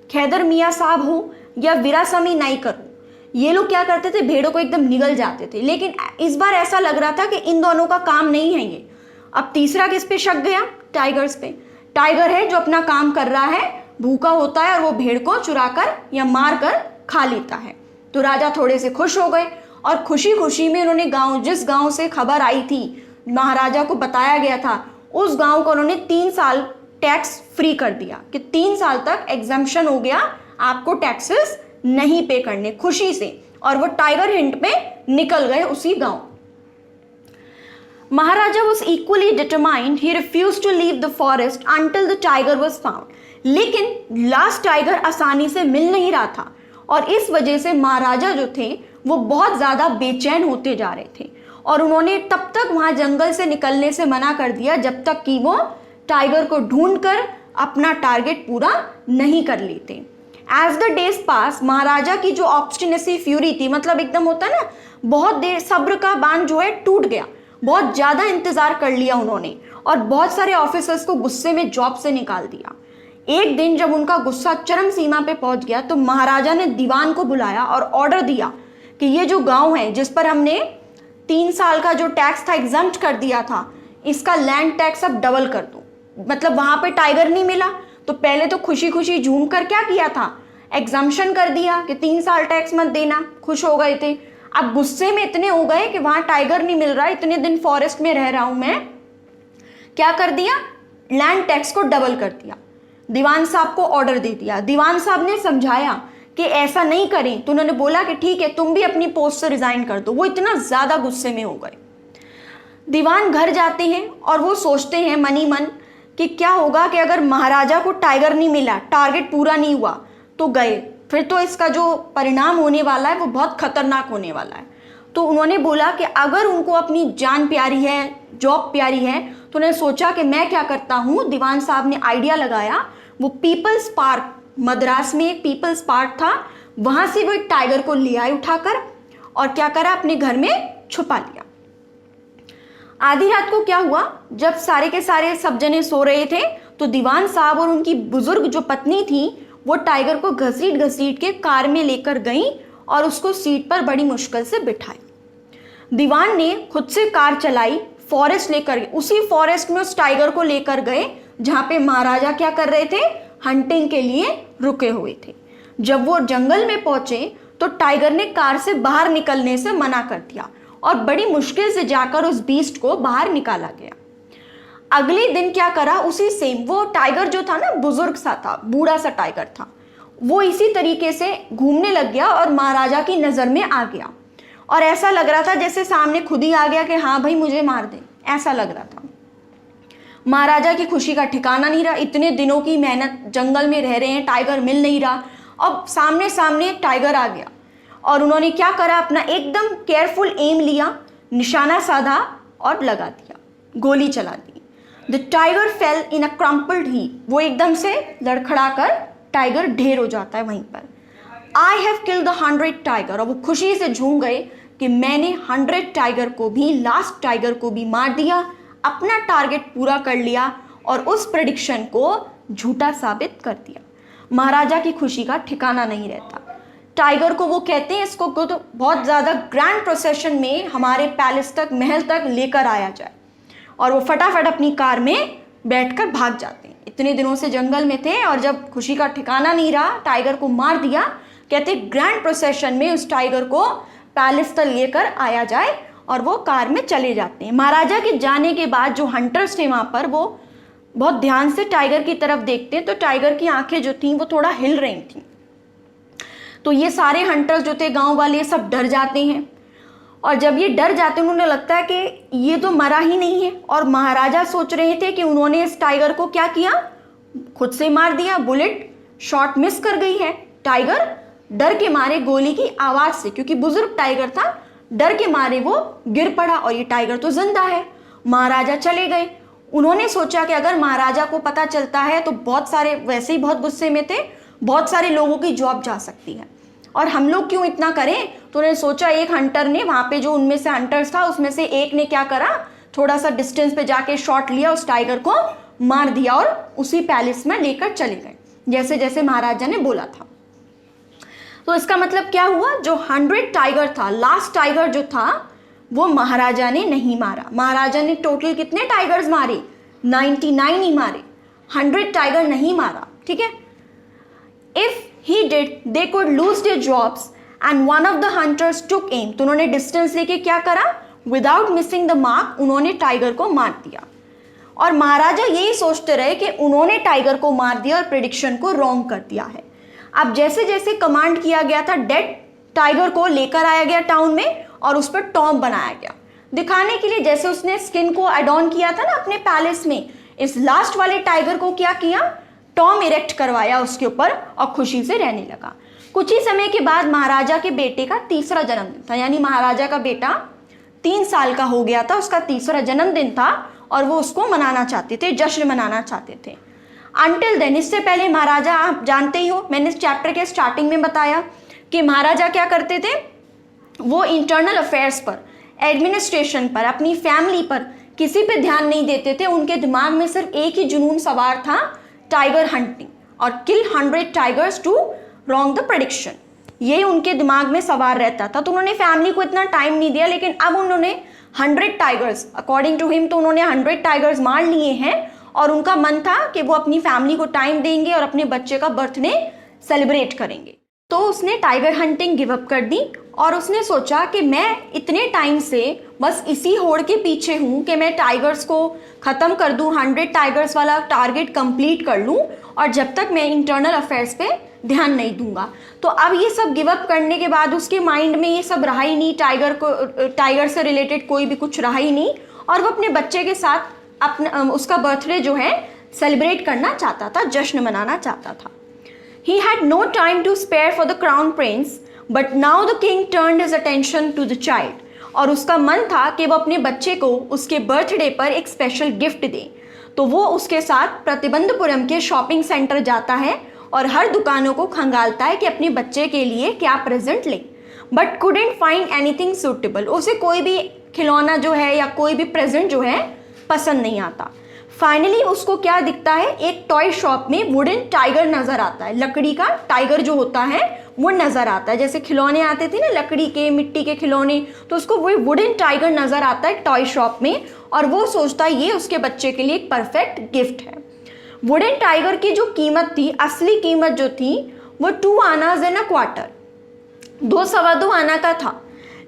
खैदर मियाँ साहब हो या वीरासमी नाइकर हो, ये लोग क्या करते थे, भेड़ों को एकदम निगल जाते थे। लेकिन इस बार ऐसा लग रहा था कि इन दोनों का काम नहीं है ये। अब तीसरा किस पे शक गया? टाइगर्स पे। टाइगर है जो अपना काम कर रहा है, भूखा होता है और वो भेड़ को चुराकर या मार कर खा लेता है। तो राजा थोड़े से खुश हो गए और खुशी खुशी में उन्होंने जिस गांव से खबर आई थी, महाराजा को बताया गया था, उस गांव को उन्होंने 3 साल टैक्स फ्री कर दिया कि 3 साल तक एग्जम्पशन हो गया, आपको टैक्सेस नहीं पे करने, खुशी से। और वो टाइगर हिंट पे निकल गए उसी गांव। महाराजा was equally determined. He refused to leave the forest until the tiger was found. लेकिन लास्ट टाइगर आसानी से मिल नहीं रहा था और इस वजह से महाराजा जो थे वो बहुत ज़्यादा बेचैन होते जा रहे थे और उन्होंने तब तक वहाँ जंगल से निकलने से मना कर दिया जब तक कि वो टाइगर को ढूंढकर अपना टारगेट पूरा नहीं कर लेते। एज द डेज पास, महाराजा की जो ऑब्स्टिनेसी फ्यूरी थी, मतलब एकदम होता है ना, बहुत देर सब्र का बांध जो है टूट गया, बहुत ज़्यादा इंतज़ार कर लिया उन्होंने और बहुत सारे ऑफिसर्स को गुस्से में जॉब से निकाल दिया। एक दिन जब उनका गुस्सा चरम सीमा पे पहुंच गया तो महाराजा ने दीवान को बुलाया और ऑर्डर दिया कि ये जो गांव है जिस पर हमने 3 साल का जो टैक्स था एग्जम्प्ट कर दिया था, इसका लैंड टैक्स अब डबल कर दो। मतलब वहाँ पे टाइगर नहीं मिला तो पहले तो खुशी खुशी झूम कर क्या किया था, एग्जम्पशन कर दिया कि 3 साल टैक्स मत देना, खुश हो गए थे। अब गुस्से में इतने हो गए कि वहाँ टाइगर नहीं मिल रहा, इतने दिन फॉरेस्ट में रह रहा हूँ मैं, क्या कर दिया, लैंड टैक्स को डबल कर दिया। दीवान साहब को ऑर्डर दे दिया। दीवान साहब ने समझाया कि ऐसा नहीं करें तो उन्होंने बोला कि ठीक है तुम भी अपनी पोस्ट से रिजाइन कर दो। वो इतना ज़्यादा गुस्से में हो गए। दीवान घर जाते हैं और वो सोचते हैं मनी मन कि क्या होगा कि अगर महाराजा को टाइगर नहीं मिला, टारगेट पूरा नहीं हुआ तो गए, फिर तो इसका जो परिणाम होने वाला है वो बहुत खतरनाक होने वाला है। तो उन्होंने बोला कि अगर उनको अपनी जान प्यारी है, जॉब प्यारी है, तो उन्होंने सोचा कि मैं क्या करता हूँ। दीवान साहब ने आइडिया लगाया, वो पीपल्स पार्क, मद्रास में एक पीपल्स पार्क था, वहाँ से वो एक टाइगर को ले आए उठाकर और क्या करा, अपने घर में छुपा लिया। आधी रात को क्या हुआ, जब सारे के सारे सब जने सो रहे थे तो दीवान साहब और उनकी बुजुर्ग जो पत्नी थी वो टाइगर को घसीट घसीट के कार में लेकर गई और उसको सीट पर बड़ी मुश्किल से बिठाई। दीवान ने खुद से कार चलाई, फॉरेस्ट लेकर गए, उसी फॉरेस्ट में उस टाइगर को लेकर गए जहाँ पे महाराजा क्या कर रहे थे, हंटिंग के लिए रुके हुए थे। जब वो जंगल में पहुंचे तो टाइगर ने कार से बाहर निकलने से मना कर दिया और बड़ी मुश्किल से जाकर उस बीस्ट को बाहर निकाला गया। अगले दिन क्या करा, उसी सेम वो टाइगर जो था ना, बुजुर्ग सा था, बूढ़ा सा टाइगर था, वो इसी तरीके से घूमने लग गया और महाराजा की नज़र में आ गया और ऐसा लग रहा था जैसे सामने खुद ही आ गया कि हाँ भाई मुझे मार दे, ऐसा लग रहा था। महाराजा की खुशी का ठिकाना नहीं रहा, इतने दिनों की मेहनत, जंगल में रह रहे हैं, टाइगर मिल नहीं रहा, अब सामने सामने एक टाइगर आ गया और उन्होंने क्या करा, अपना एकदम केयरफुल एम लिया, निशाना साधा और लगा दिया, गोली चला दी। The tiger fell in a crumpled heap, वो एकदम से लड़खड़ा कर टाइगर ढेर हो जाता है वहीं पर। I have killed the 100 tiger, और वो खुशी से झूम गए कि मैंने 100 टाइगर को भी, लास्ट टाइगर को भी मार दिया, अपना टारगेट पूरा कर लिया और उस प्रेडिक्शन को झूठा साबित कर दिया। महाराजा की खुशी का ठिकाना नहीं रहता। टाइगर को वो कहते हैं, इसको तो बहुत ज़्यादा ग्रैंड प्रोसेशन में हमारे पैलेस तक, महल तक लेकर आया जाए, और वो फटाफट अपनी कार में बैठकर भाग जाते हैं। इतने दिनों से जंगल में थे और जब खुशी का ठिकाना नहीं रहा, टाइगर को मार दिया, कहते ग्रैंड प्रोसेशन में उस टाइगर को पैलेस तक लेकर आया जाए, और वो कार में चले जाते हैं। महाराजा के जाने के बाद जो हंटर्स थे वहाँ पर, वो बहुत ध्यान से टाइगर की तरफ देखते हैं तो टाइगर की आंखें जो थीं वो थोड़ा हिल रही थीं। तो ये सारे हंटर्स जो थे, गांव वाले, सब डर जाते हैं, और जब ये डर जाते हैं उन्हें लगता है कि ये तो मरा ही नहीं है, और महाराजा सोच रहे थे कि उन्होंने इस टाइगर को क्या किया, खुद से मार दिया, बुलेट शॉट मिस कर गई है। टाइगर डर के मारे गोली की आवाज़ से, क्योंकि बुजुर्ग टाइगर था, डर के मारे वो गिर पड़ा और ये टाइगर तो जिंदा है। महाराजा चले गए। उन्होंने सोचा कि अगर महाराजा को पता चलता है तो बहुत सारे, वैसे ही बहुत गुस्से में थे, बहुत सारे लोगों की जॉब जा सकती है और हम लोग क्यों इतना करें। तो उन्होंने सोचा, एक हंटर ने वहाँ पे, जो उनमें से हंटर्स था उसमें से एक ने क्या करा, थोड़ा सा डिस्टेंस पे जाके शॉट लिया, उस टाइगर को मार दिया और उसी पैलेस में लेकर चले गए जैसे जैसे महाराजा ने बोला था। तो इसका मतलब क्या हुआ, जो 100 टाइगर था, लास्ट टाइगर जो था वो महाराजा ने नहीं मारा। महाराजा ने टोटल कितने टाइगर्स मारे, 99 ही मारे, 100 टाइगर नहीं मारा, ठीक है। If he did, they could lose their jobs and one of the hunters took aim, तो उन्होंने डिस्टेंस लेके क्या करा, विदाउट मिसिंग द मार्क उन्होंने टाइगर को मार दिया। और महाराजा यही सोचते रहे कि उन्होंने टाइगर को मार दिया और प्रेडिक्शन को रॉन्ग कर दिया है। अब जैसे जैसे कमांड किया गया था, डेड टाइगर को लेकर आया गया टाउन में और उस पर टॉम बनाया गया, दिखाने के लिए, जैसे उसने स्किन को एड ऑन किया था ना अपने पैलेस में, इस लास्ट वाले टाइगर को क्या किया, टॉम इरेक्ट करवाया उसके ऊपर और खुशी से रहने लगा। कुछ ही समय के बाद महाराजा के बेटे का तीसरा जन्मदिन था, यानी महाराजा का बेटा 3 साल का हो गया था, उसका तीसरा जन्मदिन था और वो उसको मनाना चाहते थे, जश्न मनाना चाहते थे। अनटिल देन, इससे पहले महाराजा, आप जानते ही हो, मैंने इस चैप्टर के स्टार्टिंग में बताया कि महाराजा क्या करते थे, वो इंटरनल अफेयर्स पर, एडमिनिस्ट्रेशन पर, अपनी फैमिली पर किसी पे ध्यान नहीं देते थे। उनके दिमाग में सिर्फ एक ही जुनून सवार था, टाइगर हंटिंग और kill 100 tigers to wrong the prediction, ये उनके दिमाग में सवार रहता था। तो उन्होंने फैमिली को इतना टाइम नहीं दिया, लेकिन अब उन्होंने 100 टाइगर्स, अकॉर्डिंग टू हिम, तो उन्होंने 100 टाइगर्स मार लिए हैं और उनका मन था कि वो अपनी फैमिली को टाइम देंगे और अपने बच्चे का बर्थडे सेलिब्रेट करेंगे। तो उसने टाइगर हंटिंग गिव अप कर दी और उसने सोचा कि मैं इतने टाइम से बस इसी होड़ के पीछे हूँ कि मैं टाइगर्स को ख़त्म कर दूँ, 100 टाइगर्स वाला टारगेट कंप्लीट कर लूँ, और जब तक मैं इंटरनल अफेयर्स पे ध्यान नहीं दूंगा। तो अब ये सब गिव अप करने के बाद उसके माइंड में ये सब रहा ही नहीं, टाइगर से रिलेटेड कोई भी कुछ रहा ही नहीं, और वो अपने बच्चे के साथ अपना उसका बर्थडे जो है सेलिब्रेट करना चाहता था, जश्न मनाना चाहता था। He had no time to spare for the crown prince, but now the king turned his attention to the child. और उसका मन था कि वो अपने बच्चे को उसके बर्थडे पर एक स्पेशल गिफ्ट दे, तो वो उसके साथ प्रतिबंधपुरम के शॉपिंग सेंटर जाता है और हर दुकानों को खंगालता है कि अपने बच्चे के लिए क्या प्रेजेंट ले, but couldn't find anything suitable. उसे कोई भी खिलौना जो है या कोई भी प्रेजेंट जो है पसंद नहीं आता। फाइनली उसको क्या दिखता है, एक टॉय शॉप में वुडन टाइगर नज़र आता है, लकड़ी का टाइगर जो होता है वो नज़र आता है। जैसे खिलौने आते थे ना लकड़ी के, मिट्टी के खिलौने, तो उसको वो वुडन टाइगर नज़र आता है टॉय शॉप में, और वो सोचता है ये उसके बच्चे के लिए एक परफेक्ट गिफ्ट है। वुडन टाइगर की जो कीमत थी, असली कीमत जो थी वो 2 आनाज एंड अ क्वार्टर, 2.25 आना का था।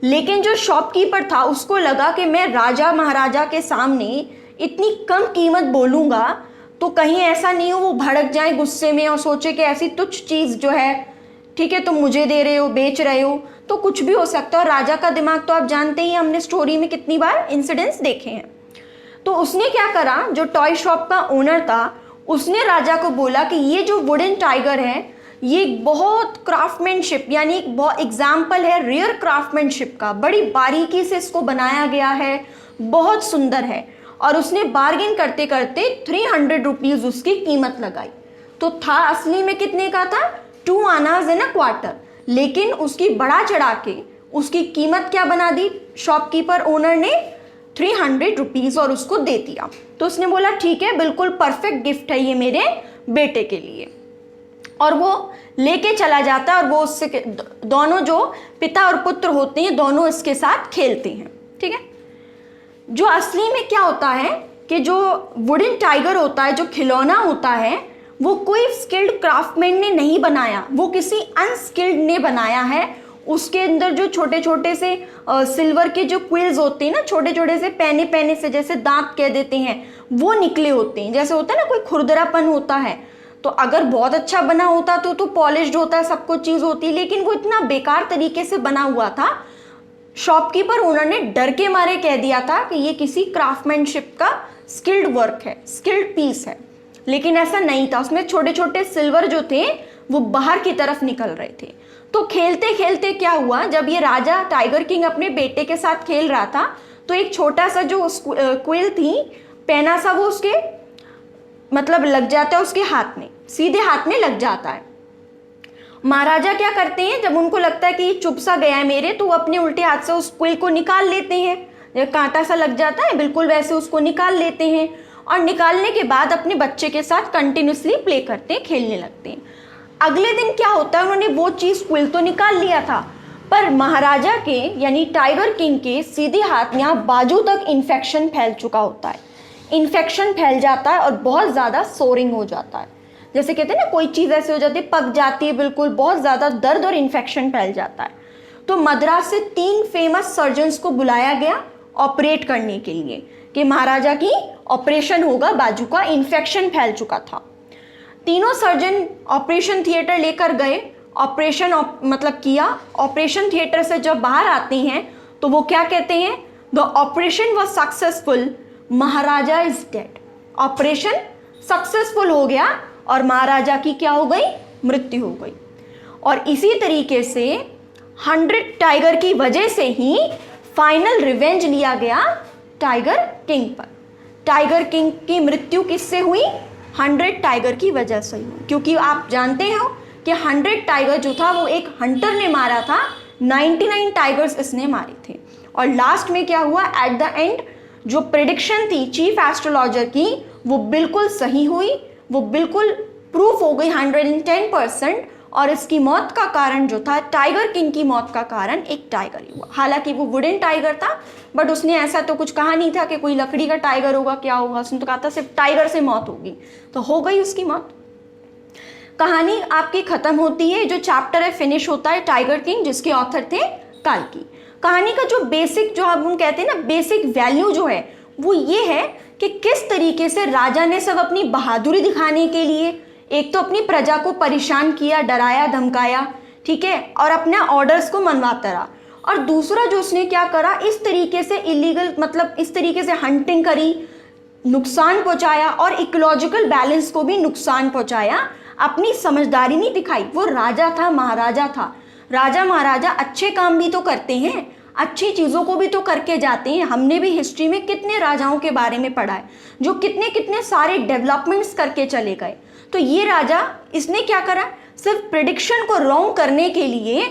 लेकिन जो शॉपकीपर था उसको लगा कि मैं राजा महाराजा के सामने इतनी कम कीमत बोलूँगा तो कहीं ऐसा नहीं हो वो भड़क जाए गुस्से में और सोचे कि ऐसी तुच्छ चीज़ जो है, ठीक है तुम मुझे दे रहे हो, बेच रहे हो, तो कुछ भी हो सकता है। और राजा का दिमाग तो आप जानते ही, हमने स्टोरी में कितनी बार इंसिडेंट्स देखे हैं। तो उसने क्या करा, जो टॉय शॉप का ओनर था उसने राजा को बोला कि ये जो वुडन टाइगर है ये बहुत क्राफ्टमैनशिप, यानी एक बहुत एग्जाम्पल है रेयर क्राफ्टमैनशिप का, बड़ी बारीकी से इसको बनाया गया है, बहुत सुंदर है। और उसने बार्गेन करते करते 300 रुपीज़ उसकी कीमत लगाई। तो था असली में कितने का था, 2 आनाज एंड अ क्वार्टर, लेकिन उसकी बढ़ा चढ़ा के उसकी कीमत क्या बना दी शॉपकीपर ओनर ने, 300 रुपीज़, और उसको दे दिया। तो उसने बोला ठीक है, बिल्कुल परफेक्ट गिफ्ट है ये मेरे बेटे के लिए, और वो लेके चला जाता है। और वो उससे दोनों जो पिता और पुत्र होते हैं दोनों इसके साथ खेलते हैं। ठीक है, जो असली में क्या होता है कि जो वुडन टाइगर होता है, जो खिलौना होता है, वो कोई स्किल्ड क्राफ्टमैन ने नहीं बनाया, वो किसी अनस्किल्ड ने बनाया है। उसके अंदर जो छोटे छोटे से सिल्वर के जो क्विल्स होते हैं ना, छोटे छोटे से पैने पैने से, जैसे दांत कह देते हैं, वो निकले होते हैं। जैसे होता है ना कोई खुरदरापन होता है, तो अगर बहुत अच्छा बना होता तो पॉलिश्ड होता है, सब कुछ चीज़ होती, लेकिन वो इतना बेकार तरीके से बना हुआ था, शॉपकीपर ओनर ने डर के मारे कह दिया था कि ये किसी क्राफ्टमैनशिप का स्किल्ड वर्क है, स्किल्ड पीस है। लेकिन ऐसा नहीं था, उसमें छोटे छोटे सिल्वर जो थे वो बाहर की तरफ निकल रहे थे। तो खेलते खेलते क्या हुआ, जब ये राजा टाइगर किंग अपने बेटे के साथ खेल रहा था, तो एक छोटा सा जो क्विल थी, पैना सा, वो उसके मतलब लग जाता है उसके हाथ में, सीधे हाथ में लग जाता है। महाराजा क्या करते हैं, जब उनको लगता है कि ये चुप सा गया है मेरे, तो वो अपने उल्टे हाथ से उस क्विल को निकाल लेते हैं। जब कांटा सा लग जाता है बिल्कुल वैसे उसको निकाल लेते हैं, और निकालने के बाद अपने बच्चे के साथ कंटिन्यूसली प्ले करते हैं, खेलने लगते हैं। अगले दिन क्या होता है, उन्होंने वो चीज़ क्विल तो निकाल लिया था, पर महाराजा के यानी टाइगर किंग के सीधे हाथ में यहाँ बाजू तक इन्फेक्शन फैल चुका होता है। इन्फेक्शन फैल जाता है और बहुत ज़्यादा सोरिंग हो जाता है, जैसे कहते हैं ना कोई चीज़ ऐसे हो जाती है, पक जाती है बिल्कुल, बहुत ज़्यादा दर्द और इन्फेक्शन फैल जाता है। तो मद्रास से 3 फेमस सर्जन्स को बुलाया गया ऑपरेट करने के लिए, कि महाराजा की ऑपरेशन होगा, बाजू का इन्फेक्शन फैल चुका था। तीनों सर्जन ऑपरेशन थिएटर लेकर गए, ऑपरेशन मतलब किया। ऑपरेशन थिएटर से जब बाहर आते हैं तो वो क्या कहते हैं, the operation was successful, Maharaja is dead. Operation successful हो गया और महाराजा की क्या हो गई, मृत्यु हो गई। और इसी तरीके से 100 टाइगर की वजह से ही फाइनल रिवेंज लिया गया टाइगर किंग पर। टाइगर किंग की मृत्यु किससे हुई, 100 टाइगर की वजह से हुई, क्योंकि आप जानते हो कि 100 टाइगर जो था वो एक हंटर ने मारा था, 99 टाइगर्स इसने मारे थे। और लास्ट में क्या हुआ, एट द एंड जो प्रेडिक्शन थी चीफ एस्ट्रोलॉजर की वो बिल्कुल सही हुई, वो बिल्कुल प्रूफ हो गई 110%। और इसकी मौत का कारण जो था, टाइगर किंग की मौत का कारण एक टाइगर ही हुआ। हालांकि वो वुडन टाइगर था, बट उसने ऐसा तो कुछ कहा नहीं था कि कोई लकड़ी का टाइगर होगा, क्या होगा, उसने तो कहा था सिर्फ टाइगर से मौत होगी, तो हो गई उसकी मौत। कहानी आपकी खत्म होती है, जो चैप्टर है फिनिश होता है टाइगर किंग, जिसके ऑथर थे काल्की। कहानी का जो बेसिक, जो हम कहते हैं ना बेसिक वैल्यू जो है, वो ये है कि किस तरीके से राजा ने सब अपनी बहादुरी दिखाने के लिए एक तो अपनी प्रजा को परेशान किया, डराया धमकाया, ठीक है, और अपने ऑर्डर्स को मनवाता रहा। और दूसरा जो उसने क्या करा, इस तरीके से इलीगल मतलब इस तरीके से हंटिंग करी, नुकसान पहुंचाया और इकोलॉजिकल बैलेंस को भी नुकसान पहुंचाया। अपनी समझदारी नहीं दिखाई। वो राजा था, महाराजा था। राजा महाराजा अच्छे काम भी तो करते हैं, अच्छी चीज़ों को भी तो करके जाते हैं। हमने भी हिस्ट्री में कितने राजाओं के बारे में पढ़ा है जो कितने कितने सारे डेवलपमेंट्स करके चले गए। तो ये राजा, इसने क्या करा, सिर्फ प्रिडिक्शन को रॉन्ग करने के लिए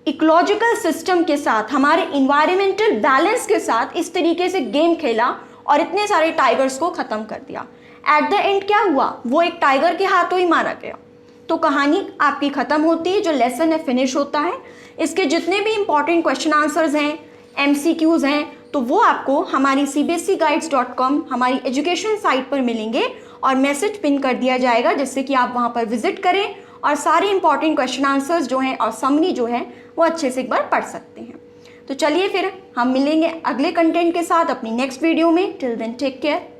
इकोलॉजिकल सिस्टम के साथ, हमारे इन्वायरमेंटल बैलेंस के साथ इस तरीके से गेम खेला और इतने सारे टाइगर्स को ख़त्म कर दिया। एट द एंड क्या हुआ, वो एक टाइगर के हाथों ही मारा गया। तो कहानी आपकी ख़त्म होती है, जो लेसन है फिनिश होता है। इसके जितने भी इंपॉर्टेंट क्वेश्चन आंसर्स हैं, MCQs हैं, तो वो आपको हमारी cbscguides.com हमारी एजुकेशन साइट पर मिलेंगे और मैसेज पिन कर दिया जाएगा, जिससे कि आप वहाँ पर विजिट करें और सारे इंपॉर्टेंट क्वेश्चन आंसर्स जो हैं और समरी जो है वो अच्छे से एक बार पढ़ सकते हैं। तो चलिए फिर हम मिलेंगे अगले कंटेंट के साथ अपनी नेक्स्ट वीडियो में। Till then take care.